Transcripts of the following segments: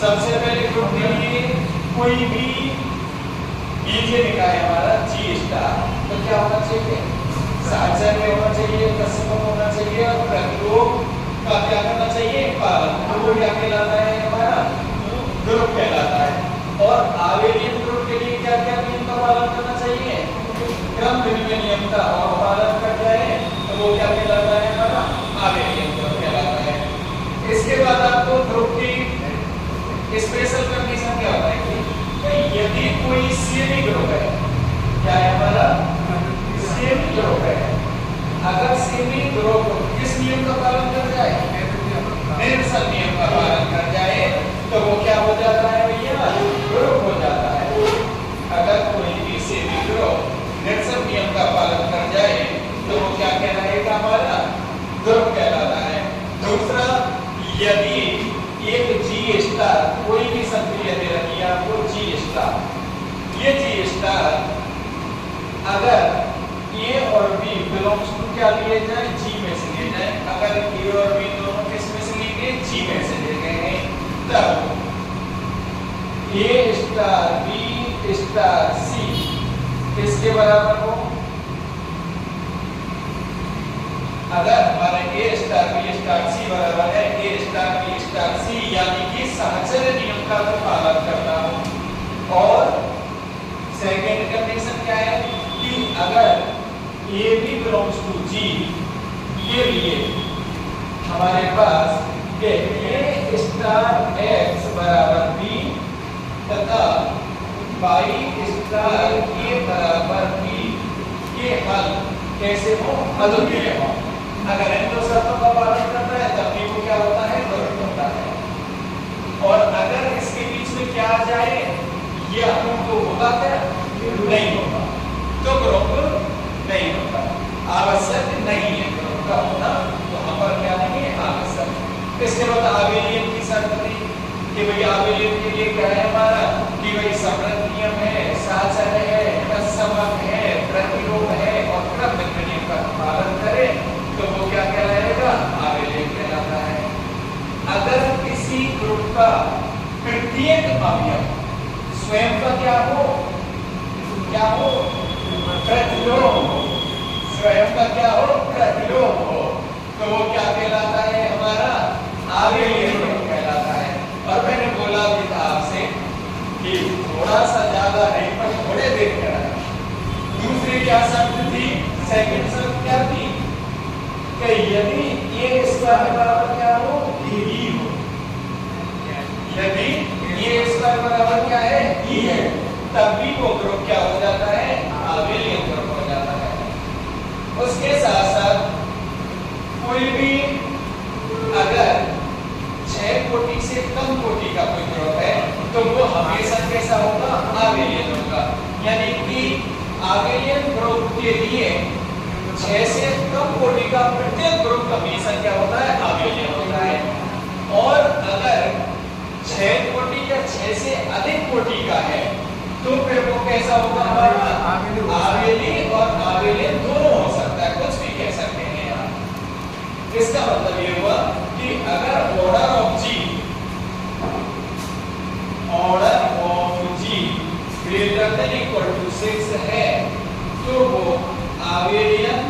सबसे पहले ग्रुप के लिए कोई भी बीजीय निकाय हमारा G स्टार, तो क्या होना चाहिए? साहचर्य होना चाहिए, कसम होना चाहिए और प्रतिरोध का क्या करना चाहिए? पालन। तो वो क्या कहलाता है? हमारा ग्रुप कहलाता है। और आवेलियन ग्रुप के लिए क्या क्या नियम का पालन करना चाहिए? क्रम विनिमय नियम का और पालन कर जाए तो वो क्या कहलाता है? हमारा आवेलियन ग्रुप कहलाता है। इसके बाद आपको ग्रुप की स्पेशल कंडीशन क्या होता है कि यदि कोई सेमी ग्रुप है, क्या है हमारा? सेमी ग्रुप है, अगर सेमी ग्रुप किस नियम का पालन कर जाए? निरसन नियम का पालन कर जाए तो वो क्या हो जाता है भैया? ग्रुप हो जाता है। अगर कोई भी सेमी ग्रुप निरसन नियम का पालन कर जाए तो वो क्या कहलाएगा? हमारा ग्रुप कहलाता है। दूसरा, यदि एक G स्टार कोई भी संक्रिया दे रखी है आपको G स्टार, ये G स्टार अगर A और B बिलोंग्स टू क्या लिए जाए? G में से लिए जाए। अगर A और B दोनों किस में से लिए गए? G में से लिए गए हैं, तब A star B star C किसके बराबर हो? अगर हमारे A star B star C बराबर है A star B star C, यानी कि साहचर्य नियम का तो पालन करना हो। और सेकेंड कंडीशन क्या है कि अगर A B belongs to G के लिए हमारे पास A स्टार X बराबर B तथा Y स्टार A बराबर B के हल कैसे हो? अद्वितीय हो। अगर इन दो शर्तों का पालन करता है तब भी वो क्या होता है? ग्रुप होता है। और अगर इसके बीच में क्या आ जाए, ये हमको होगा क्या? नहीं होगा, तो ग्रुप नहीं होता, आवश्यक नहीं है ग्रुप का होना, तो वहां पर क्या नहीं है? आवश्यक। इसके बाद आवेलियन की शर्त थी कि भाई आवेलियन के लिए क्या है हमारा? कि भाई समृद्ध नियम है, साहचर्य है, तत्समक है, प्रतिरोध है और क्रम विनिमय नियम का पालन करे तो वो क्या कहलाएगा? आवेलियन कहलाता है। अगर किसी ग्रुप का प्रत्येक अवयव स्वयं का क्या हो? क्या हो? प्रतिलोम हो। स्वयं का क्या हो? प्रतिलोम हो, तो वो क्या कहलाता है? हमारा आवेलियन ग्रुप कहलाता है। और मैंने बोला भी था आपसे कि थोड़ा सा ज्यादा नहीं पर थोड़े देर करा। दूसरी क्या शर्त थी? सेकंड शर्त क्या थी कि यदि A स्क्वायर बराबर क्या हो? E हो। यदि A स्क्वायर बराबर क्या है? E है, तब भी वो ग्रुप क्या हो जाता है? आवेलियन ग्रुप हो जाता है। उसके साथ साथ कोई भी अगर 6 कोटि से कम कोटि का कोई ग्रुप है तो वो हमेशा कैसा होगा? आवेलियन होगा। यानी कि आवेलियन ग्रुप के लिए 6 से कम कोटि का प्रत्येक ग्रुप हमेशा क्या होता है? आवेलियन होता है। और अगर 6 कोटि या 6 से अधिक कोटि का है तो फिर वो कैसा होगा? हमारा आवेलियन और आवेलियन दोनों हो सकता है, कुछ भी कह सकते हैं यहाँ। इसका मतलब ये हुआ कि अगर order of G greater than equal to 6 है तो वो आवेलियन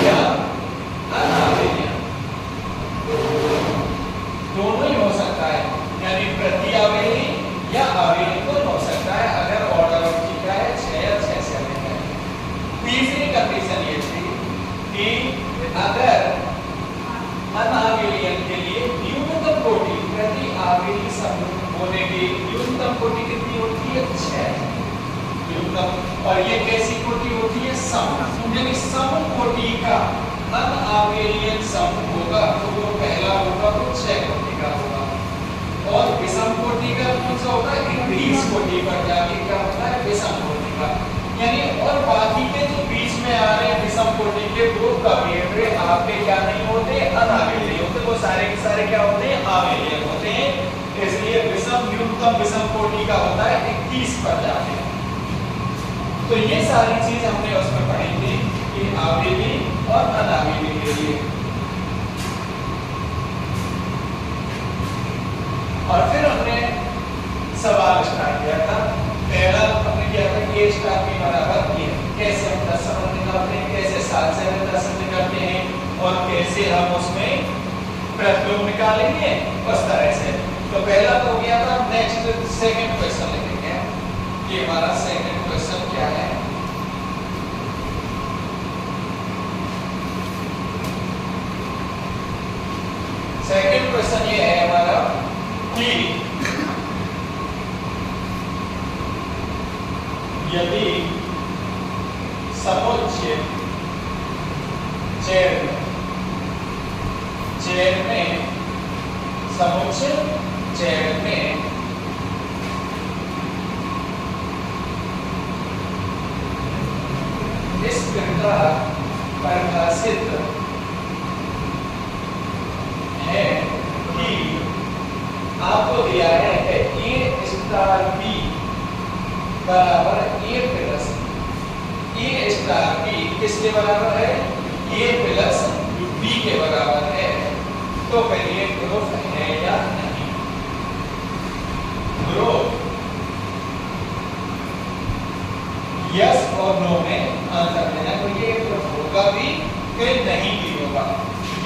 या अनावेलियन दोनों ही हो सकता है, यानी प्रति आवेलियन या आवेलियन दोनों हो सकता है अगर ऑर्डर ऑफ G क्या है? 6 या 6 से अधिक है। तीसरी कंडीशन ये थी कि अगर अनावेलियन के लिए न्यूनतम कोटि प्रति आवेली समूह होने की न्यूनतम कोटि कितनी होती है? 6 न्यूनतम। और ये कैसी कोटि होती है? सम। यानी सम कोटि का अनावेलियन समूह होगा तो वो पहला होगा तो 6 कोटि का होगा। और विषम कोटि का कौन सा होता है? 20 कोटि पर जाके क्या होता है? विषम कोटि का। यानी और बाकी के जो बीच में आ रहे हैं विषम कोटि के वो कभी आपके क्या नहीं होते? अनावेलियन होते। वो सारे के सारे क्या होते हैं? आवेलियन होते हैं। इसलिए विषम न्यूनतम विषम कोटि का होता है 21 पर जाके। तो ये सारी चीज हमने उसमें पढ़ी थी कि आवेलियन और अनावेलियन के लिए। बनाते हैं, कैसे साक्षरता सिद्ध करते हैं और कैसे हम उसमें प्रतिलोम निकालेंगे उस तरह से। तो पहला तो हो गया था। नेक्स्ट सेकंड क्वेश्चन लिखेंगे कि हमारा सेकंड क्वेश्चन क्या है। सेकंड क्वेश्चन ये है हमारा कि यदि समुच्च चेर में समुच्च चेर में इस प्रकार परिभाषित है कि आपको दिया है A स्टार B बराबर A plus A star B किसके बराबर है? A प्लस B के बराबर है। तो फिर ये ग्रुप है या नहीं? ग्रुप यस और नो में आंसर देना। तो ये ग्रुप होगा भी कि नहीं भी होगा।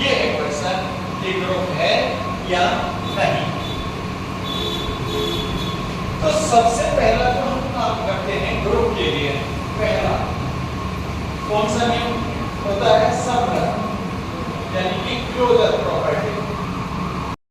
ये है क्वेश्चन कि ग्रुप है या नहीं। तो सबसे पहला जो हम काम करते हैं ग्रुप के लिए, पहला कौन सा नियम होता है? समग्र यानी कि क्लोजर